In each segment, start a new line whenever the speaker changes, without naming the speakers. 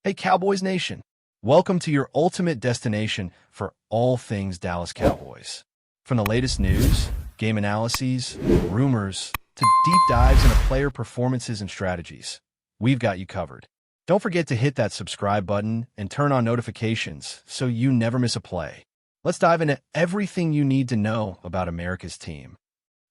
Hey, Cowboys Nation. Welcome to your ultimate destination for all things Dallas Cowboys. From the latest news, game analyses, rumors, to deep dives into player performances and strategies, we've got you covered. Don't forget to hit that subscribe button and turn on notifications so you never miss a play. Let's dive into everything you need to know about America's team.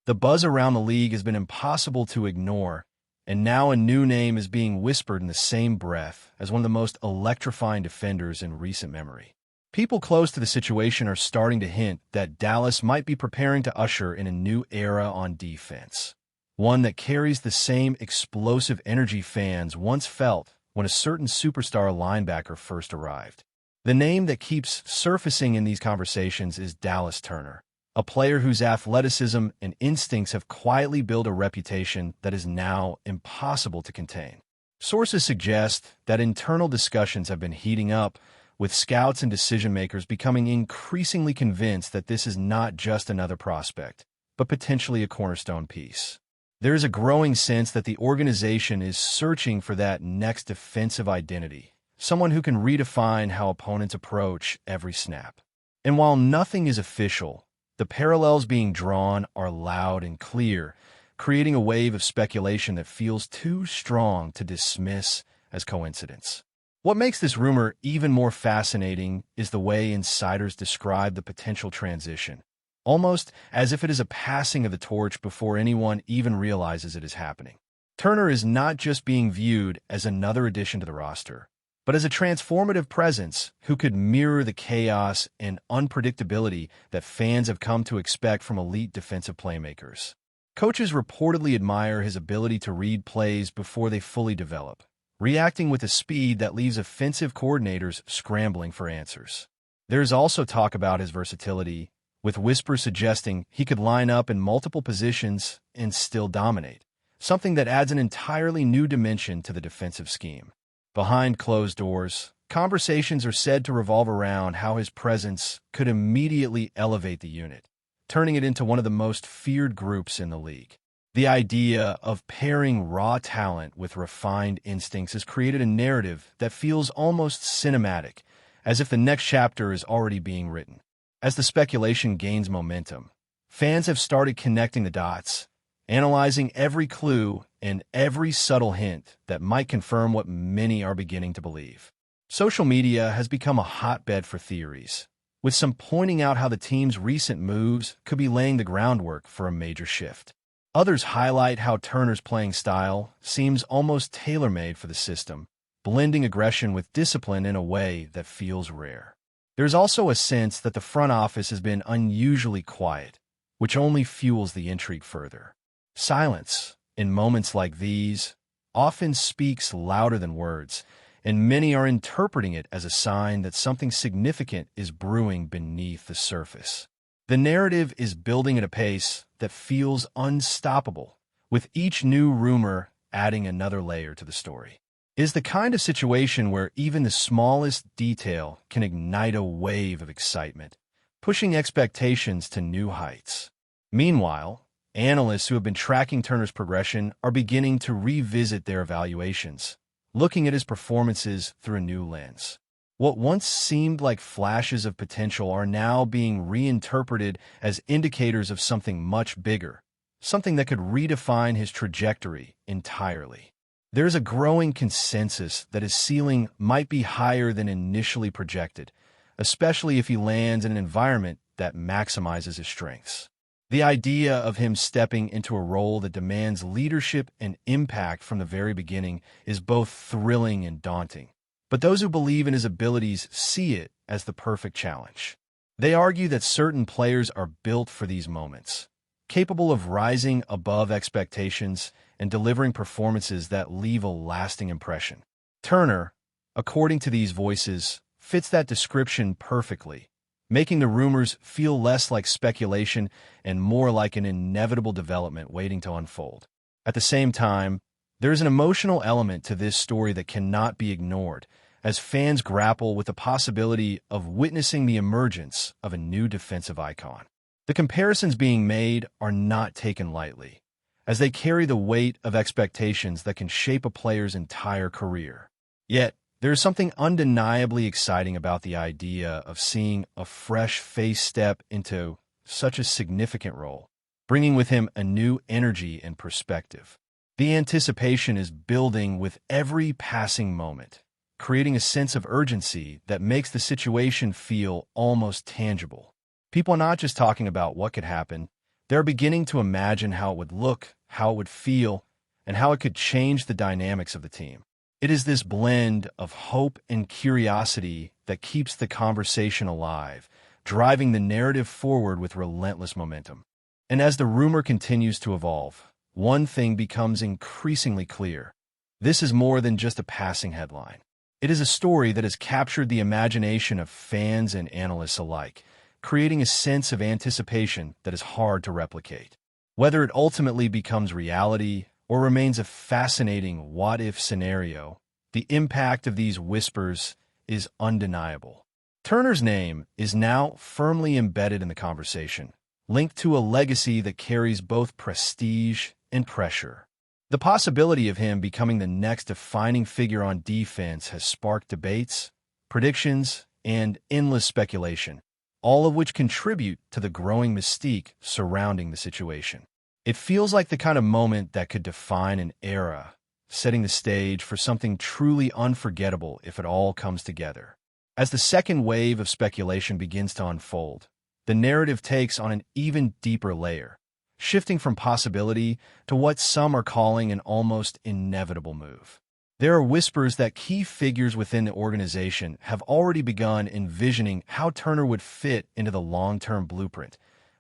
The buzz around the league has been impossible to ignore, and now a new name is being whispered in the same breath as one of the most electrifying defenders in recent memory. People close to the situation are starting to hint that Dallas might be preparing to usher in a new era on defense, one that carries the same explosive energy fans once felt when a certain superstar linebacker first arrived. The name that keeps surfacing in these conversations is Dallas Turner, a player whose athleticism and instincts have quietly built a reputation that is now impossible to contain. Sources suggest that internal discussions have been heating up, with scouts and decision-makers becoming increasingly convinced that this is not just another prospect, but potentially a cornerstone piece. There is a growing sense that the organization is searching for that next defensive identity, someone who can redefine how opponents approach every snap. And while nothing is official, the parallels being drawn are loud and clear, creating a wave of speculation that feels too strong to dismiss as coincidence. What makes this rumor even more fascinating is the way insiders describe the potential transition, almost as if it is a passing of the torch before anyone even realizes it is happening. Turner is not just being viewed as another addition to the roster, but as a transformative presence who could mirror the chaos and unpredictability that fans have come to expect from elite defensive playmakers. Coaches reportedly admire his ability to read plays before they fully develop, reacting with a speed that leaves offensive coordinators scrambling for answers. There's also talk about his versatility, with whispers suggesting he could line up in multiple positions and still dominate, something that adds an entirely new dimension to the defensive scheme. Behind closed doors, conversations are said to revolve around how his presence could immediately elevate the unit, turning it into one of the most feared groups in the league. The idea of pairing raw talent with refined instincts has created a narrative that feels almost cinematic, as if the next chapter is already being written. As the speculation gains momentum, fans have started connecting the dots, analyzing every clue and every subtle hint that might confirm what many are beginning to believe. Social media has become a hotbed for theories, with some pointing out how the team's recent moves could be laying the groundwork for a major shift. Others highlight how Turner's playing style seems almost tailor-made for the system, blending aggression with discipline in a way that feels rare. There's also a sense that the front office has been unusually quiet, which only fuels the intrigue further. Silence, in moments like these, often speaks louder than words, and many are interpreting it as a sign that something significant is brewing beneath the surface. The narrative is building at a pace that feels unstoppable, with each new rumor adding another layer to the story. It is the kind of situation where even the smallest detail can ignite a wave of excitement, pushing expectations to new heights. Meanwhile, analysts who have been tracking Turner's progression are beginning to revisit their evaluations, looking at his performances through a new lens. What once seemed like flashes of potential are now being reinterpreted as indicators of something much bigger, something that could redefine his trajectory entirely. There's a growing consensus that his ceiling might be higher than initially projected, especially if he lands in an environment that maximizes his strengths. The idea of him stepping into a role that demands leadership and impact from the very beginning is both thrilling and daunting. But those who believe in his abilities see it as the perfect challenge. They argue that certain players are built for these moments, capable of rising above expectations and delivering performances that leave a lasting impression. Turner, according to these voices, fits that description perfectly, making the rumors feel less like speculation and more like an inevitable development waiting to unfold. At the same time, there is an emotional element to this story that cannot be ignored, as fans grapple with the possibility of witnessing the emergence of a new defensive icon. The comparisons being made are not taken lightly, as they carry the weight of expectations that can shape a player's entire career. Yet, There's something undeniably exciting about the idea of seeing a fresh face step into such a significant role, bringing with him a new energy and perspective. The anticipation is building with every passing moment, creating a sense of urgency that makes the situation feel almost tangible. People are not just talking about what could happen, they're beginning to imagine how it would look, how it would feel, and how it could change the dynamics of the team. It is this blend of hope and curiosity that keeps the conversation alive, driving the narrative forward with relentless momentum. And as the rumor continues to evolve, one thing becomes increasingly clear. This is more than just a passing headline. It is a story that has captured the imagination of fans and analysts alike, creating a sense of anticipation that is hard to replicate. Whether it ultimately becomes reality or remains a fascinating what-if scenario, the impact of these whispers is undeniable. Turner's name is now firmly embedded in the conversation, linked to a legacy that carries both prestige and pressure. The possibility of him becoming the next defining figure on defense has sparked debates, predictions, and endless speculation, all of which contribute to the growing mystique surrounding the situation. It feels like the kind of moment that could define an era, setting the stage for something truly unforgettable if it all comes together. As the second wave of speculation begins to unfold, the narrative takes on an even deeper layer, shifting from possibility to what some are calling an almost inevitable move. There are whispers that key figures within the organization have already begun envisioning how Turner would fit into the long-term blueprint,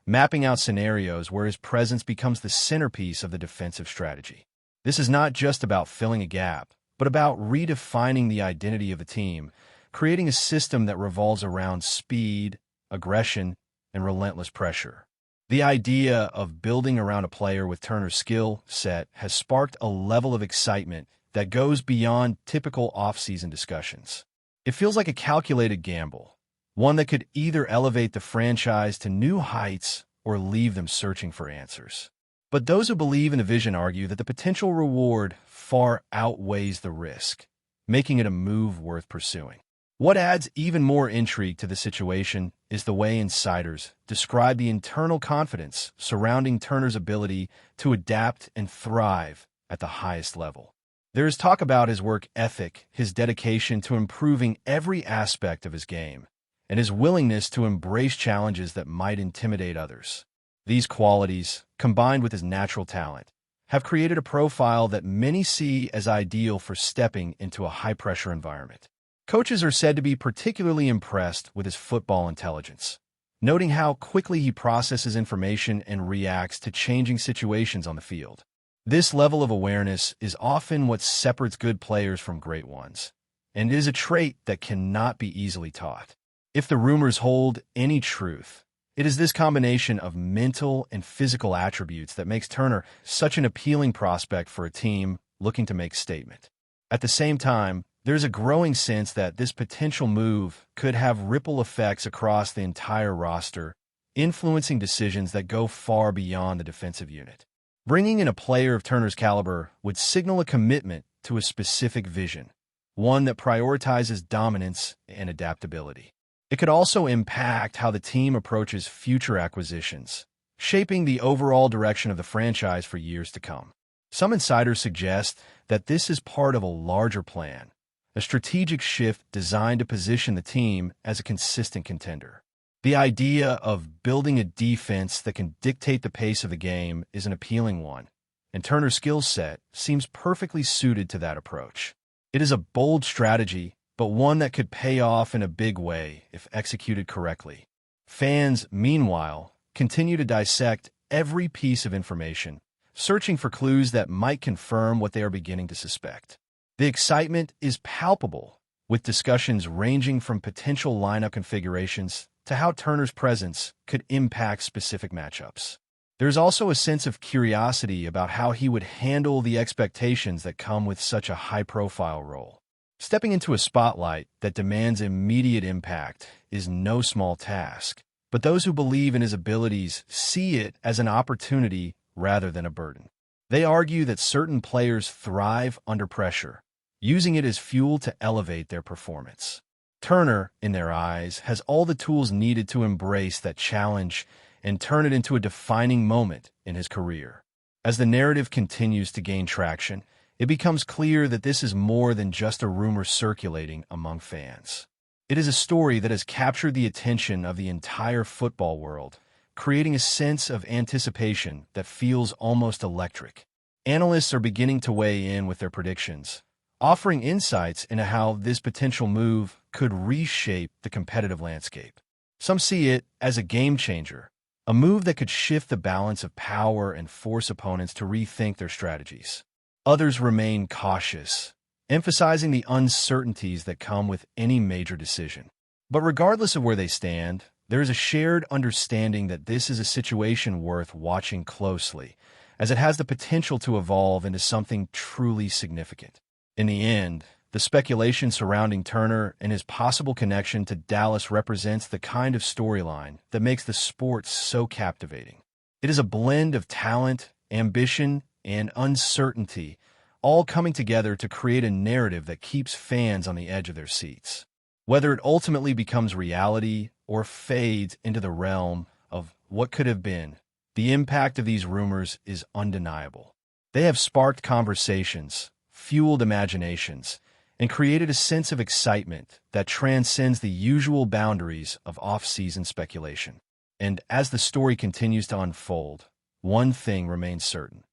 mapping out scenarios where his presence becomes the centerpiece of the defensive strategy. This is not just about filling a gap, but about redefining the identity of the team, creating a system that revolves around speed, aggression, and relentless pressure. The idea of building around a player with Turner's skill set has sparked a level of excitement that goes beyond typical off-season discussions. It feels like a calculated gamble, one that could either elevate the franchise to new heights or leave them searching for answers. But those who believe in the vision argue that the potential reward far outweighs the risk, making it a move worth pursuing. What adds even more intrigue to the situation is the way insiders describe the internal confidence surrounding Turner's ability to adapt and thrive at the highest level. There is talk about his work ethic, his dedication to improving every aspect of his game, and his willingness to embrace challenges that might intimidate others. These qualities, combined with his natural talent, have created a profile that many see as ideal for stepping into a high-pressure environment. Coaches are said to be particularly impressed with his football intelligence, noting how quickly he processes information and reacts to changing situations on the field. This level of awareness is often what separates good players from great ones, and it is a trait that cannot be easily taught. If the rumors hold any truth, it is this combination of mental and physical attributes that makes Turner such an appealing prospect for a team looking to make a statement. At the same time, there's a growing sense that this potential move could have ripple effects across the entire roster, influencing decisions that go far beyond the defensive unit. Bringing in a player of Turner's caliber would signal a commitment to a specific vision, one that prioritizes dominance and adaptability. It could also impact how the team approaches future acquisitions, shaping the overall direction of the franchise for years to come. Some insiders suggest that this is part of a larger plan, a strategic shift designed to position the team as a consistent contender. The idea of building a defense that can dictate the pace of the game is an appealing one, and Turner's skill set seems perfectly suited to that approach. It is a bold strategy, but one that could pay off in a big way if executed correctly. Fans, meanwhile, continue to dissect every piece of information, searching for clues that might confirm what they are beginning to suspect. The excitement is palpable, with discussions ranging from potential lineup configurations to how Turner's presence could impact specific matchups. There's also a sense of curiosity about how he would handle the expectations that come with such a high-profile role. Stepping into a spotlight that demands immediate impact is no small task, but those who believe in his abilities see it as an opportunity rather than a burden. They argue that certain players thrive under pressure, using it as fuel to elevate their performance. Turner, in their eyes, has all the tools needed to embrace that challenge and turn it into a defining moment in his career. As the narrative continues to gain traction, it becomes clear that this is more than just a rumor circulating among fans. It is a story that has captured the attention of the entire football world, creating a sense of anticipation that feels almost electric. Analysts are beginning to weigh in with their predictions, offering insights into how this potential move could reshape the competitive landscape. Some see it as a game changer, a move that could shift the balance of power and force opponents to rethink their strategies. Others remain cautious, emphasizing the uncertainties that come with any major decision. But regardless of where they stand, there is a shared understanding that this is a situation worth watching closely, as it has the potential to evolve into something truly significant. In the end, the speculation surrounding Turner and his possible connection to Dallas represents the kind of storyline that makes the sport so captivating. It is a blend of talent, ambition, and uncertainty, all coming together to create a narrative that keeps fans on the edge of their seats. Whether it ultimately becomes reality or fades into the realm of what could have been, the impact of these rumors is undeniable. They have sparked conversations, fueled imaginations, and created a sense of excitement that transcends the usual boundaries of off-season speculation. And as the story continues to unfold, one thing remains certain.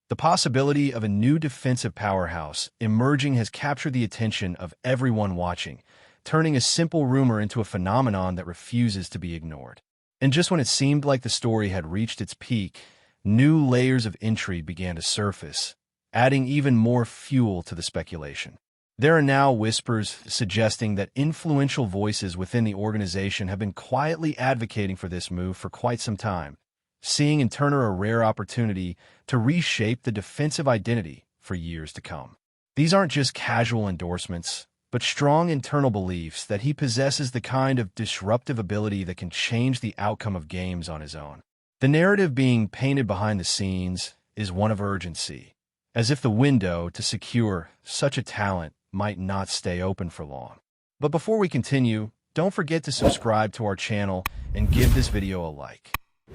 The possibility of a new defensive powerhouse emerging has captured the attention of everyone watching, turning a simple rumor into a phenomenon that refuses to be ignored. And just when it seemed like the story had reached its peak, new layers of intrigue began to surface, adding even more fuel to the speculation. There are now whispers suggesting that influential voices within the organization have been quietly advocating for this move for quite some time, seeing in Turner a rare opportunity to reshape the defensive identity for years to come. These aren't just casual endorsements, but strong internal beliefs that he possesses the kind of disruptive ability that can change the outcome of games on his own. The narrative being painted behind the scenes is one of urgency, as if the window to secure such a talent might not stay open for long. But before we continue, don't forget to subscribe to our channel and give this video a like.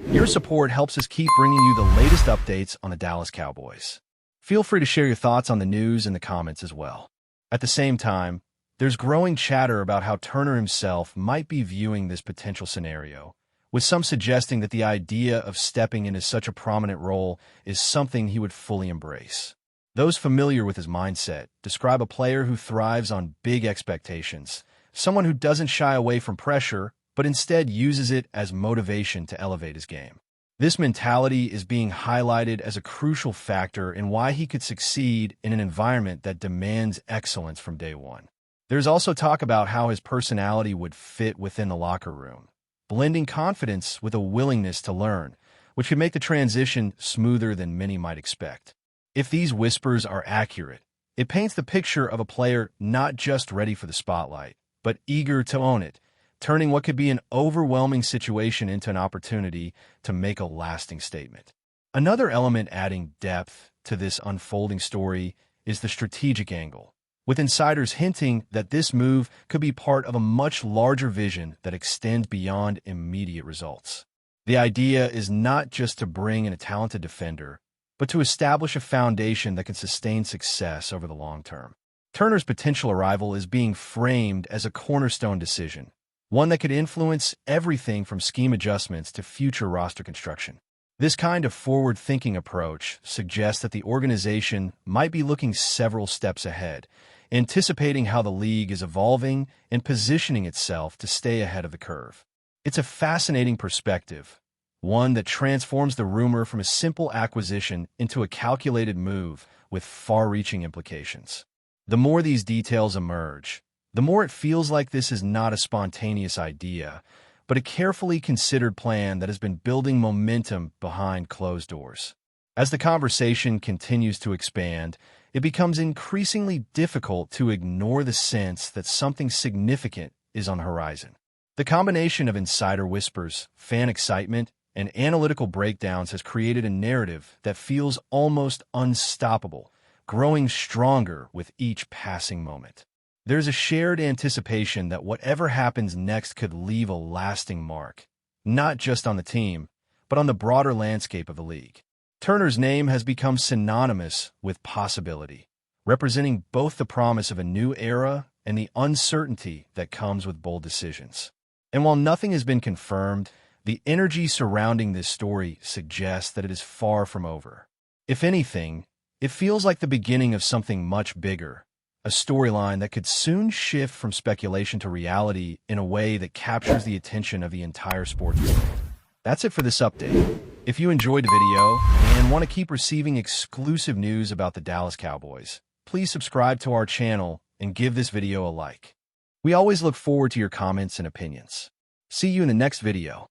Your support helps us keep bringing you the latest updates on the Dallas Cowboys. Feel free to share your thoughts on the news in the comments as well. At the same time, there's growing chatter about how Turner himself might be viewing this potential scenario, with some suggesting that the idea of stepping into such a prominent role is something he would fully embrace. Those familiar with his mindset describe a player who thrives on big expectations, someone who doesn't shy away from pressure, but instead uses it as motivation to elevate his game. This mentality is being highlighted as a crucial factor in why he could succeed in an environment that demands excellence from day one. There's also talk about how his personality would fit within the locker room, blending confidence with a willingness to learn, which could make the transition smoother than many might expect. If these whispers are accurate, it paints the picture of a player not just ready for the spotlight, but eager to own it, turning what could be an overwhelming situation into an opportunity to make a lasting statement. Another element adding depth to this unfolding story is the strategic angle, with insiders hinting that this move could be part of a much larger vision that extends beyond immediate results. The idea is not just to bring in a talented defender, but to establish a foundation that can sustain success over the long term. Turner's potential arrival is being framed as a cornerstone decision, one that could influence everything from scheme adjustments to future roster construction. This kind of forward-thinking approach suggests that the organization might be looking several steps ahead, anticipating how the league is evolving and positioning itself to stay ahead of the curve. It's a fascinating perspective, one that transforms the rumor from a simple acquisition into a calculated move with far-reaching implications. The more these details emerge, the more it feels like this is not a spontaneous idea, but a carefully considered plan that has been building momentum behind closed doors. As the conversation continues to expand, it becomes increasingly difficult to ignore the sense that something significant is on the horizon. The combination of insider whispers, fan excitement, and analytical breakdowns has created a narrative that feels almost unstoppable, growing stronger with each passing moment. There's a shared anticipation that whatever happens next could leave a lasting mark, not just on the team, but on the broader landscape of the league. Turner's name has become synonymous with possibility, representing both the promise of a new era and the uncertainty that comes with bold decisions. And while nothing has been confirmed, the energy surrounding this story suggests that it is far from over. If anything, it feels like the beginning of something much bigger, a storyline that could soon shift from speculation to reality in a way that captures the attention of the entire sports world. That's it for this update. If you enjoyed the video and want to keep receiving exclusive news about the Dallas Cowboys, please subscribe to our channel and give this video a like. We always look forward to your comments and opinions. See you in the next video.